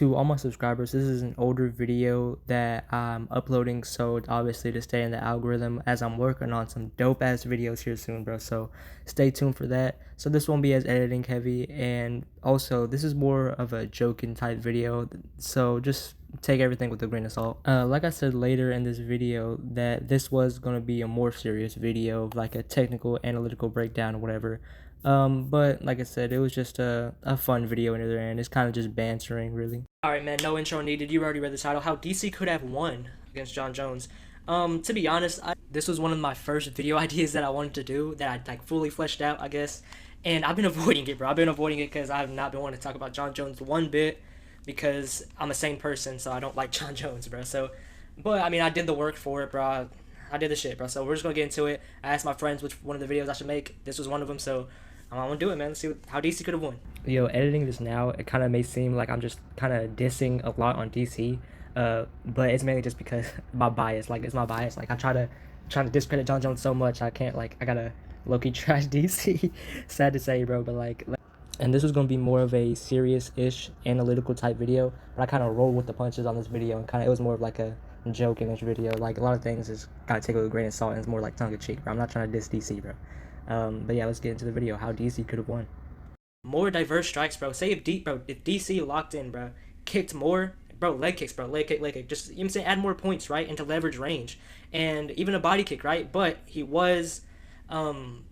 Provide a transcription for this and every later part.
To all my subscribers, this is an older video that I'm uploading, so obviously to stay in the algorithm as I'm working on some dope ass videos here soon, bro. So stay tuned for that. So this won't be as editing heavy, and also this is more of a joking type video, so just take everything with a grain of salt. Like I said later in this video, that this was gonna be a more serious video, like a technical analytical breakdown or whatever. But like I said, it was just a fun video in the end. It's kind of just bantering, really. All right, man. No intro needed. You already read the title. How DC could have won against Jon Jones. To be honest, this was one of my first video ideas that I wanted to do that I like fully fleshed out, I guess. And I've been avoiding it, bro. I've been avoiding it because I have not been wanting to talk about Jon Jones one bit because I'm a sane person, so I don't like Jon Jones, bro. So, but I mean, I did the work for it, bro. I did the shit, bro. So we're just gonna get into it. I asked my friends which one of the videos I should make. This was one of them, so I want to do it, man. Let's see how DC could have won. Yo, editing this now, it kind of may seem like I'm just kind of dissing a lot on DC, but it's mainly just because my bias. Like, it's my bias. Like, I try to discredit Jon Jones so much, I can't, like, I gotta low-key trash DC. Sad to say, bro, but like, and this was gonna be more of a serious-ish analytical type video, but I kind of roll with the punches on this video, and kind of it was more of like a joke in this video. Like, a lot of things is gotta take it with a grain of salt, and it's more like tongue-in-cheek, bro. I'm not trying to diss DC, bro. But yeah, let's get into the video. How DC could have won. More diverse strikes, bro. Say if DC locked in, bro, kicked more, bro, leg kicks, bro, leg kick, just, you know what I'm saying, add more points, right, into leverage range, and even a body kick, right. But he was, kind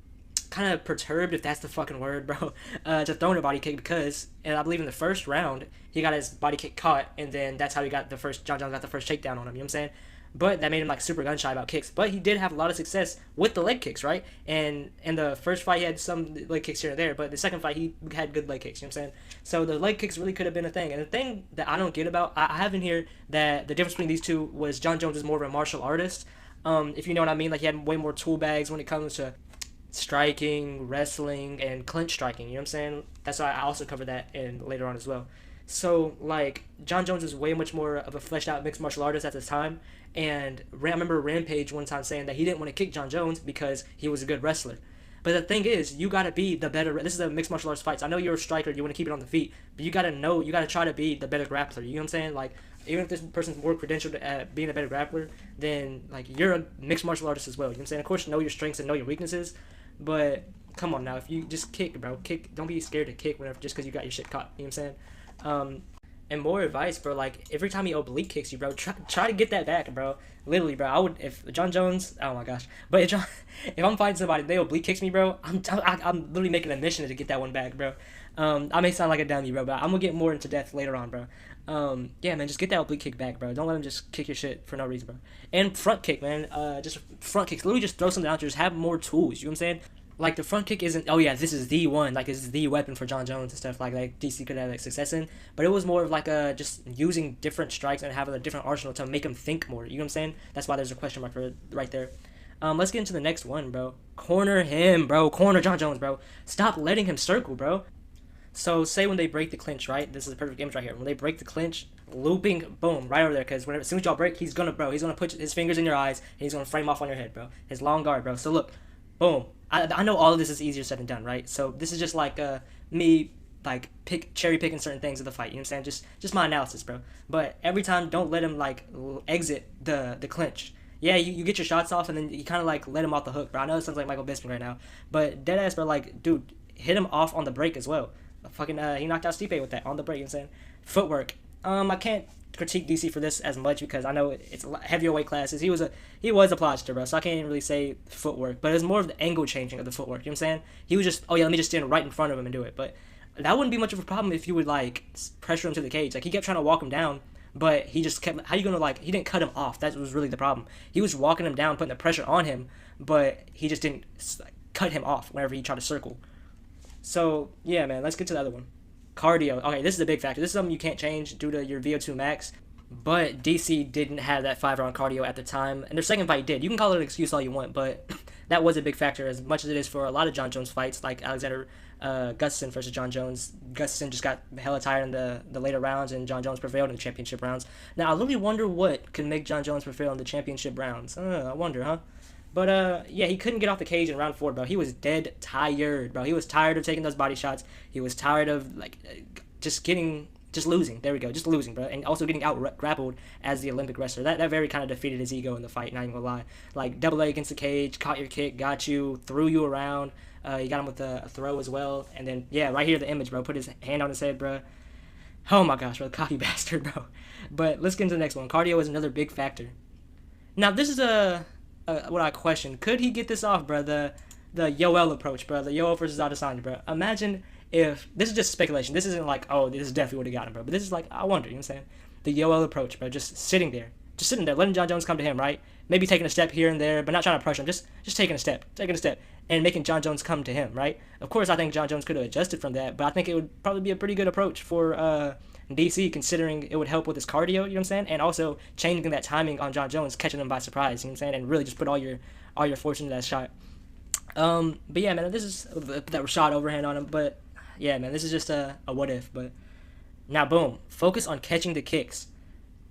of perturbed, if that's the fucking word, bro, to throwing a body kick because, and I believe in the first round, he got his body kick caught, and then that's how Jon Jones got the first takedown on him, you know what I'm saying? But that made him like super gun shy about kicks. But he did have a lot of success with the leg kicks, right? And in the first fight, he had some leg kicks here and there. But the second fight, he had good leg kicks, you know what I'm saying? So the leg kicks really could have been a thing. And the thing that I don't get about, I have in here that the difference between these two was Jon Jones is more of a martial artist. If you know what I mean, like he had way more tool bags when it comes to striking, wrestling, and clinch striking. You know what I'm saying? That's why I also cover that in later on as well. So like Jon Jones was way much more of a fleshed out mixed martial artist at this time, and I remember Rampage one time saying that he didn't want to kick Jon Jones because he was a good wrestler. But the thing is, you gotta be the better. This is a mixed martial arts fights. I know you're a striker, you want to keep it on the feet, but you gotta try to be the better grappler. You know what I'm saying? Like even if this person's more credentialed at being a better grappler, then like you're a mixed martial artist as well. You know what I'm saying? Of course, know your strengths and know your weaknesses, but come on now, if you just kick, bro, kick. Don't be scared to kick whenever just because you got your shit caught. You know what I'm saying? And more advice, bro. Like every time he oblique kicks you, bro, try to get that back, bro. Literally, bro. I would if Jon Jones. Oh my gosh. But if I'm fighting somebody, they oblique kicks me, bro. I'm literally making a mission to get that one back, bro. I may sound like a dummy, bro, but I'm gonna get more into depth later on, bro. Yeah, man, just get that oblique kick back, bro. Don't let him just kick your shit for no reason, bro. And front kick, man. Just front kicks. Literally, just throw something out there. Just have more tools. You know what I'm saying? Like the front kick isn't, oh yeah, this is the one, like this is the weapon for Jon Jones and stuff like DC could have like success in, but it was more of like a just using different strikes and having a different arsenal to make him think more. You know what I'm saying? That's why there's a question mark for it right there. Let's get into the next one, bro. Corner him, bro. Corner Jon Jones, bro. Stop letting him circle, bro. So say when they break the clinch, right? This is a perfect image right here. When they break the clinch, looping, boom, right over there. Because as soon as y'all break, he's gonna put his fingers in your eyes and he's gonna frame off on your head, bro. His long guard, bro. So look, boom. I know all of this is easier said than done, right? So this is just like me like cherry picking certain things of the fight. You know what I'm saying? Just my analysis, bro. But every time, don't let him like exit the clinch. Yeah, you get your shots off and then you kind of like let him off the hook, bro. I know it sounds like Michael Bisping right now, but deadass, bro. Like, dude, hit him off on the break as well. Fucking he knocked out Stipe with that on the break. You know what I'm saying? Footwork. I can't critique DC for this as much because I know it's heavier weight classes. He was a plodster, bro, so I can't really say footwork, but it's more of the angle changing of the footwork. You know what I'm saying? He was just, oh yeah, let me just stand right in front of him and do it. But that wouldn't be much of a problem if you would like pressure him to the cage. Like he kept trying to walk him down, but he just kept. How you gonna like? He didn't cut him off. That was really the problem. He was walking him down, putting the pressure on him, but he just didn't cut him off whenever he tried to circle. So yeah, man, let's get to the other one. Cardio. Okay, this is a big factor. This is something you can't change due to your VO2 max. But DC didn't have that 5-round cardio at the time, and their second fight did. You can call it an excuse all you want, but that was a big factor as much as it is for a lot of Jon Jones fights, like Alexander Gustafsson versus Jon Jones. Gustafsson just got hella tired in the later rounds, and Jon Jones prevailed in the championship rounds. Now, I really wonder what could make Jon Jones prevail in the championship rounds. I wonder, huh? But yeah, he couldn't get off the cage in round 4, bro. He was dead tired, bro. He was tired of taking those body shots. He was tired of like just just losing. There we go, just losing, bro, and also getting out grappled as the Olympic wrestler. That very kind of defeated his ego in the fight. Not even gonna lie, like double leg against the cage, caught your kick, got you, threw you around. You got him with a throw as well, and then yeah, right here the image, bro. Put his hand on his head, bro. Oh my gosh, bro, cocky bastard, bro. But let's get into the next one. Cardio is another big factor. Now this is what I question. Could he get this off, bro? The Yoel approach, bro. The Yoel versus Adesanya, bro. Imagine if this is just speculation. This isn't like, oh, this is definitely what he got him, bro. But this is like, I wonder. You know what I'm saying? The Yoel approach, bro. Just sitting there, letting Jon Jones come to him, right? Maybe taking a step here and there, but not trying to pressure him. Just taking a step, and making Jon Jones come to him, right? Of course, I think Jon Jones could have adjusted from that, but I think it would probably be a pretty good approach for DC, considering it would help with his cardio, you know what I'm saying? And also changing that timing on Jon Jones, catching him by surprise, you know what I'm saying? And really just put all your force into that shot. But yeah, man, this is that Rashad overhand on him, but yeah, man, this is just a what if. But now, boom, focus on catching the kicks.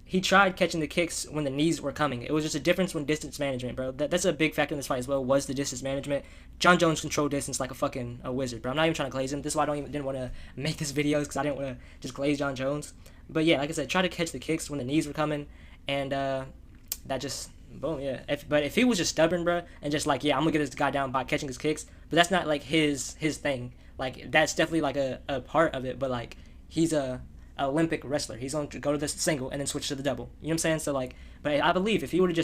He tried catching the kicks when the knees were coming. It was just a difference when distance management, bro. That's a big factor in this fight as well, was the distance management. Jon Jones controlled distance like a wizard, bro. I'm not even trying to glaze him. This is why I didn't want to make this videos, because I didn't want to just glaze Jon Jones. But yeah, like I said, try to catch the kicks when the knees were coming, and that just, boom, yeah. But if he was just stubborn, bro, and just like, yeah, I'm going to get this guy down by catching his kicks, but that's not like his thing. Like, that's definitely like a part of it, but like, he's a Olympic wrestler. He's going to go to the single and then switch to the double. You know what I'm saying? So like, but I believe if he would have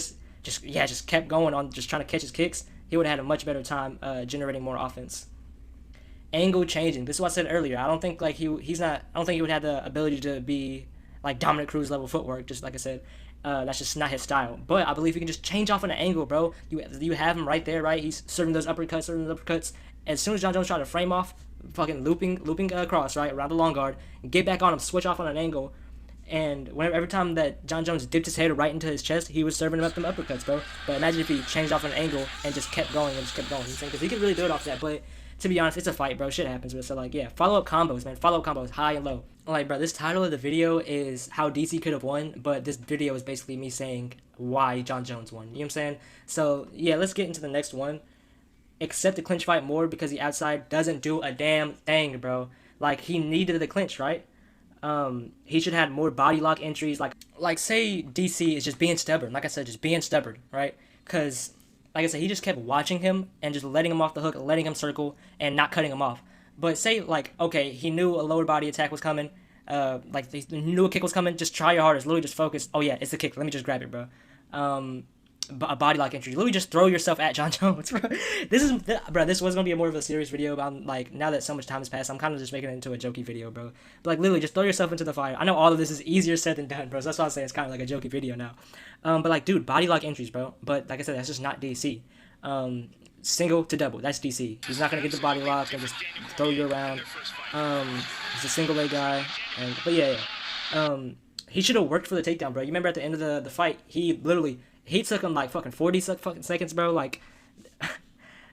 just kept going on just trying to catch his kicks, he would have had a much better time generating more offense. Angle changing. This is what I said earlier. I don't think like I don't think he would have the ability to be like Dominic Cruz level footwork. Just like I said, that's just not his style. But I believe he can just change off on an angle, bro. You have him right there, right? He's serving those uppercuts. As soon as Jon Jones tried to frame off, fucking looping across, right, around the long guard, get back on him, switch off on an angle, and every time that Jon Jones dipped his head right into his chest, he was serving him up them uppercuts, bro. But imagine if he changed off an angle and just kept going, because he could really do it off that. But to be honest, it's a fight, bro. Shit happens, bro. So like, yeah, follow-up combos, man. Follow-up combos, high and low. Like, bro, this title of the video is how DC could have won, but this video is basically me saying why Jon Jones won. You know what I'm saying? So yeah, let's get into the next one. Accept the clinch fight more because the outside doesn't do a damn thing, bro. Like, he needed the clinch, right? He should have had more body lock entries. Like say DC is just being stubborn. Like I said, just being stubborn, right? Because, like I said, he just kept watching him and just letting him off the hook, letting him circle, and not cutting him off. But say, like, okay, he knew a lower body attack was coming. Like, he knew a kick was coming. Just try your hardest. Literally just focus. Oh, yeah, it's the kick. Let me just grab it, bro. A body lock entry. Literally just throw yourself at Jon Jones, bro. This was gonna be more of a serious video, but I'm like, now that so much time has passed, I'm kind of just making it into a jokey video, bro. But like, literally just throw yourself into the fire. I know all of this is easier said than done, bro, so that's why I'm saying it's kind of like a jokey video now. But like, dude, body lock entries, bro. But like I said, that's just not DC. Single to double, that's DC. He's not gonna get the body lock and just throw you around. He's a single leg guy, but yeah. He should have worked for the takedown, bro. You remember at the end of the fight, he took him like fucking 40 seconds, bro. Like,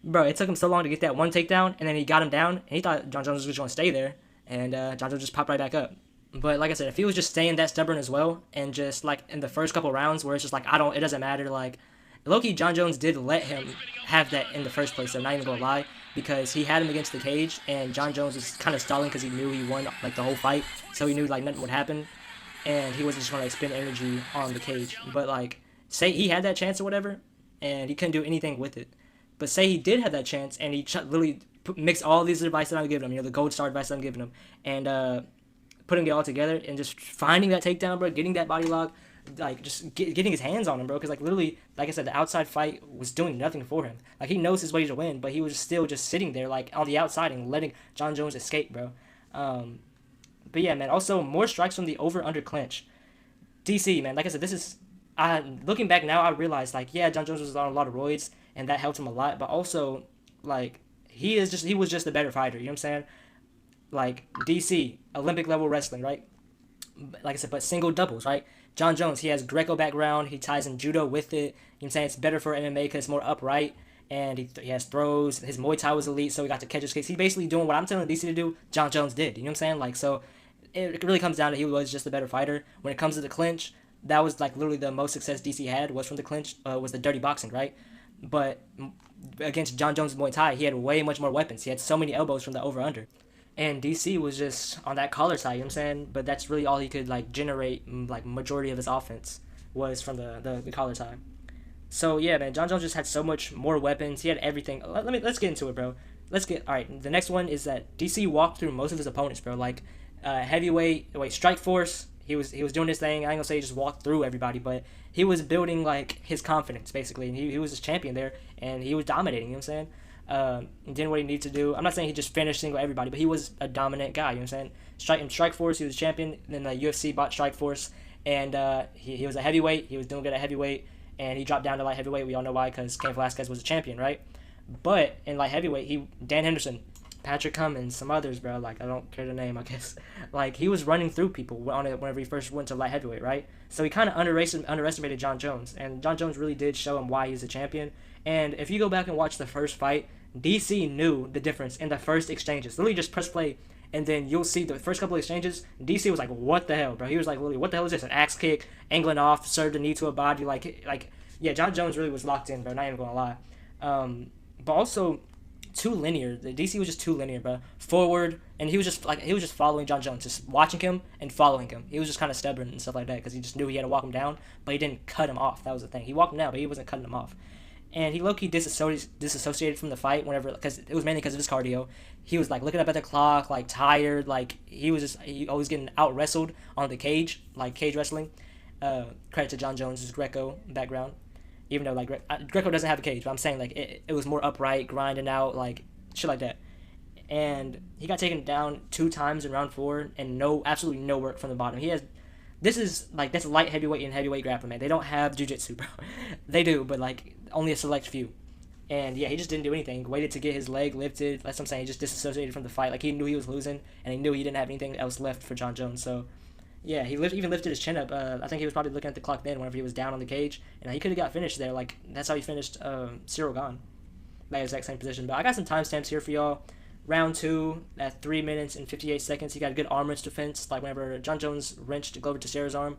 bro, it took him so long to get that one takedown, and then he got him down, and he thought Jon Jones was just going to stay there, and Jon Jones just popped right back up. But like I said, if he was just staying that stubborn as well, and just like in the first couple rounds where it's just like, it doesn't matter, like, low-key, Jon Jones did let him have that in the first place, so not even gonna lie, because he had him against the cage, and Jon Jones was kind of stalling because he knew he won like the whole fight, so he knew like nothing would happen, and he wasn't just gonna expend energy on the cage. But like, say he had that chance or whatever, and he couldn't do anything with it. But say he did have that chance, and he literally mixed all these advice that I'm giving him, the gold star advice that I'm giving him, and putting it all together, and just finding that takedown, bro, getting that body lock, like, just getting his hands on him, bro, because like, literally, like I said, the outside fight was doing nothing for him. Like, he knows his way to win, but he was still just sitting there, like, on the outside and letting Jon Jones escape, bro. But yeah, man, also, more strikes from the over-under clinch. DC, man, like I said, this is... looking back now, I realized, like, yeah, Jon Jones was on a lot of roids, and that helped him a lot, but also, like, he was just a better fighter, you know what I'm saying? Like, DC, Olympic level wrestling, right? Like I said, but single doubles, right? Jon Jones, he has Greco background, he ties in judo with it, you know what I'm saying? It's better for MMA because it's more upright, and he has throws, his Muay Thai was elite, so he got to catch his kicks. He's basically doing what I'm telling DC to do, Jon Jones did, you know what I'm saying? Like, so, it really comes down to he was just a better fighter. When it comes to the clinch, that was like literally the most success DC had was from the clinch, was the dirty boxing, right? But against Jon Jones' Muay Thai, he had way much more weapons. He had so many elbows from the over-under. and DC was just on that collar side. You know what I'm saying? But that's really all he could like generate. Like majority of his offense was from the collar side. So yeah, man, John Jones just had so much more weapons. He had everything. Let's get into it, bro. Let's get all right. The next one is that DC walked through most of his opponents, bro. Like Strike Force. He was doing his thing. I ain't gonna say he just walked through everybody, but he was building like his confidence basically, and he was his champion there, and he was dominating. You know what I'm saying? Did what he needed to do. I'm not saying he just finished single everybody, but he was a dominant guy. You know what I'm saying? Strike Force, he was a champion. Then the UFC bought Strike Force, and he was a heavyweight. He was doing good at heavyweight, and he dropped down to light heavyweight. We all know why, because Cain Velasquez was a champion, right? But in light heavyweight, Dan Henderson, Patrick Cummins, some others, bro. Like I don't care the name, I guess. Like he was running through people on it whenever he first went to light heavyweight, right? So he kind of underestimated John Jones, and John Jones really did show him why he's a champion. And if you go back and watch the first fight, DC knew the difference in the first exchanges. Literally just press play, and then you'll see the first couple of exchanges. DC was like, "What the hell, bro?" He was like, "Literally, what the hell is this? An axe kick, angling off, served a knee to a body, yeah." John Jones really was locked in, bro. Not even gonna lie. But also too linear. The DC was just too linear, bro. Forward, and he was just following John Jones, just watching him and following him. He was just kind of stubborn and stuff like that because he just knew he had to walk him down, but he didn't cut him off. That was the thing. He walked him down, but he wasn't cutting him off. And he low-key disassociated from the fight whenever, because it was mainly because of his cardio. He was like looking up at the clock, like tired, like he always getting out wrestled on the cage, like cage wrestling. Credit to John Jones' Greco background, even though like Greco doesn't have a cage, but I'm saying like it was more upright, grinding out, like shit like that. And he got taken down 2 times in round 4, and absolutely no work from the bottom. He has that's light heavyweight and heavyweight grappling, man. They don't have jujitsu, bro. They do, but like only a select few. And yeah, he just didn't do anything. Waited to get his leg lifted. That's what I'm saying. He just disassociated from the fight. Like he knew he was losing, and he knew he didn't have anything else left for John Jones. So yeah, even lifted his chin up. I think he was probably looking at the clock then whenever he was down on the cage, and he could have got finished there. Like that's how he finished Cyril Gane, that exact same position. But I got some timestamps here for y'all. Round 2 at 3 minutes and 58 seconds. He got a good arm wrench defense. Like whenever John Jones wrenched Glover Teixeira's arm,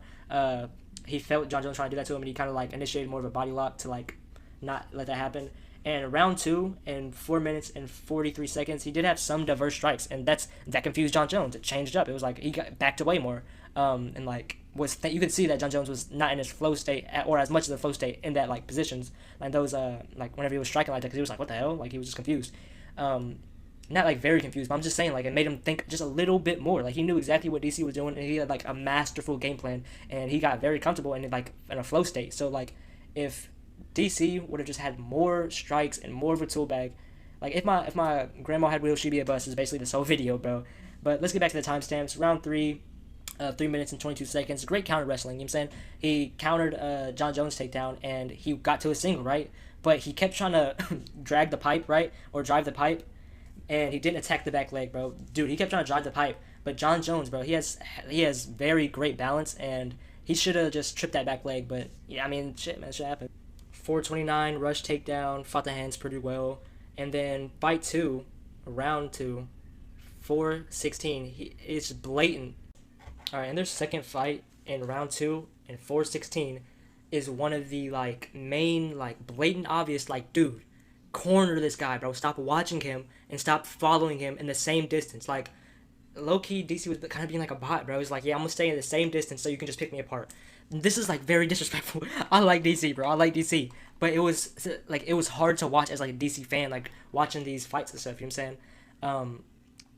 he felt John Jones trying to do that to him, and he kind of like initiated more of a body lock to like not let that happen. And round 2 in 4 minutes and 43 seconds, he did have some diverse strikes, and that confused John Jones. It changed up. It was like he got backed away more, and like you could see that John Jones was not in his flow state or as much of the flow state in that like positions, like those like whenever he was striking like that, because he was like, what the hell, like he was just confused. Not like very confused, but I'm just saying like it made him think just a little bit more. Like he knew exactly what DC was doing, and he had like a masterful game plan, and he got very comfortable in a flow state. So like if DC would have just had more strikes and more of a tool bag, like if my grandma had wheels, she'd be a bus is basically this whole video, bro. But let's get back to the timestamps. Round 3, 3 minutes and 22 seconds. Great counter wrestling. You know what I'm saying? He countered John Jones' takedown, and he got to a single, right? But he kept trying to drag the pipe, right? Or drive the pipe, and he didn't attack the back leg, bro. Dude, he kept trying to drive the pipe. But John Jones, bro, he has very great balance, and he should have just tripped that back leg. But, yeah, I mean, shit, man, shit happened. 429, rush takedown, fought the hands pretty well. And then fight 2, round 2, 416. It's blatant. All right, and their second fight in round 2 and 416 is one of the like main like blatant obvious like, dude, corner this guy, bro. Stop watching him and stop following him in the same distance. Like low key, DC was kind of being like a bot, bro. He's like, yeah, I'm gonna stay in the same distance so you can just pick me apart. This is like very disrespectful. I like DC, bro. I like DC, but it was hard to watch as like a DC fan, like watching these fights and stuff. You know what I'm saying?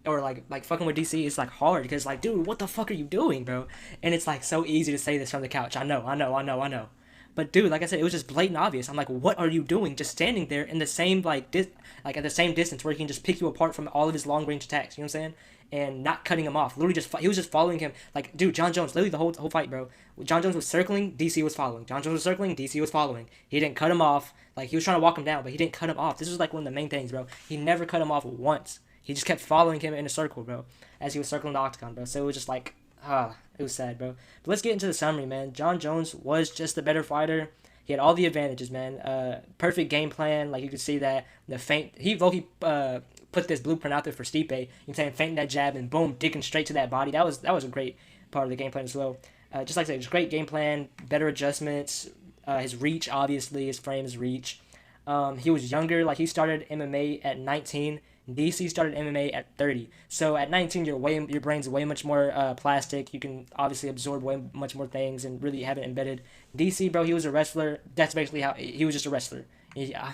Or like fucking with DC is like hard because like, dude, what the fuck are you doing, bro? And it's like so easy to say this from the couch. I know. But dude, like I said, it was just blatant obvious. I'm like, what are you doing? Just standing there in the same like at the same distance where he can just pick you apart from all of his long range attacks. You know what I'm saying? And not cutting him off. Literally he was just following him. Like, dude, John Jones, literally the whole fight, bro. John Jones was circling, DC was following. John Jones was circling, DC was following. He didn't cut him off. Like he was trying to walk him down, but he didn't cut him off. This was like one of the main things, bro. He never cut him off once. He just kept following him in a circle, bro, as he was circling the octagon, bro. So it was just like, it was sad, bro. But let's get into the summary, man. John Jones was just the better fighter. He had all the advantages, man. Perfect game plan. Like, you could see that. The feint. He put this blueprint out there for Stipe. You can say feinting that jab and boom, digging straight to that body. That was a great part of the game plan as well. Just like I said, just great game plan, better adjustments. His reach, obviously, his frame, his reach. He was younger. Like, he started MMA at 19, DC started MMA at 30. So at 19, your brain's way much more plastic. You can obviously absorb way much more things and really have it embedded. DC, bro, he was a wrestler. That's basically how he was just a wrestler. Yeah,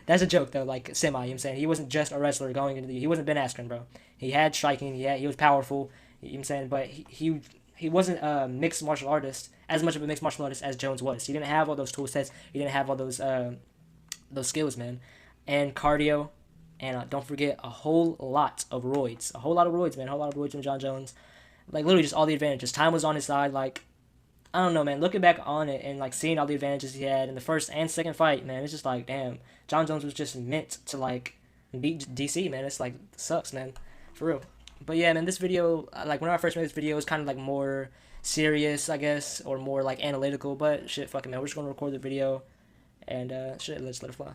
that's a joke though, like semi. I'm saying he wasn't just a wrestler going into the. He wasn't Ben Askren, bro. He had striking. He was powerful. You know what I'm saying, but he wasn't a mixed martial artist as much of a mixed martial artist as Jones was. He didn't have all those tool sets. He didn't have all those skills, man, and cardio, and don't forget a whole lot of roids, a whole lot of roids, man, a whole lot of roids from John Jones. Like literally just all the advantages. Time was on his side. Like I don't know, man. Looking back on it and like seeing all the advantages he had in the first and second fight, man, it's just like damn, John Jones was just meant to like beat DC, man. It's like sucks, man, for real. But yeah, man, this video, like when I first made this video, it was kind of like more serious, I guess, or more like analytical. But shit, fucking man, we're just gonna record the video and shit, let's let it fly.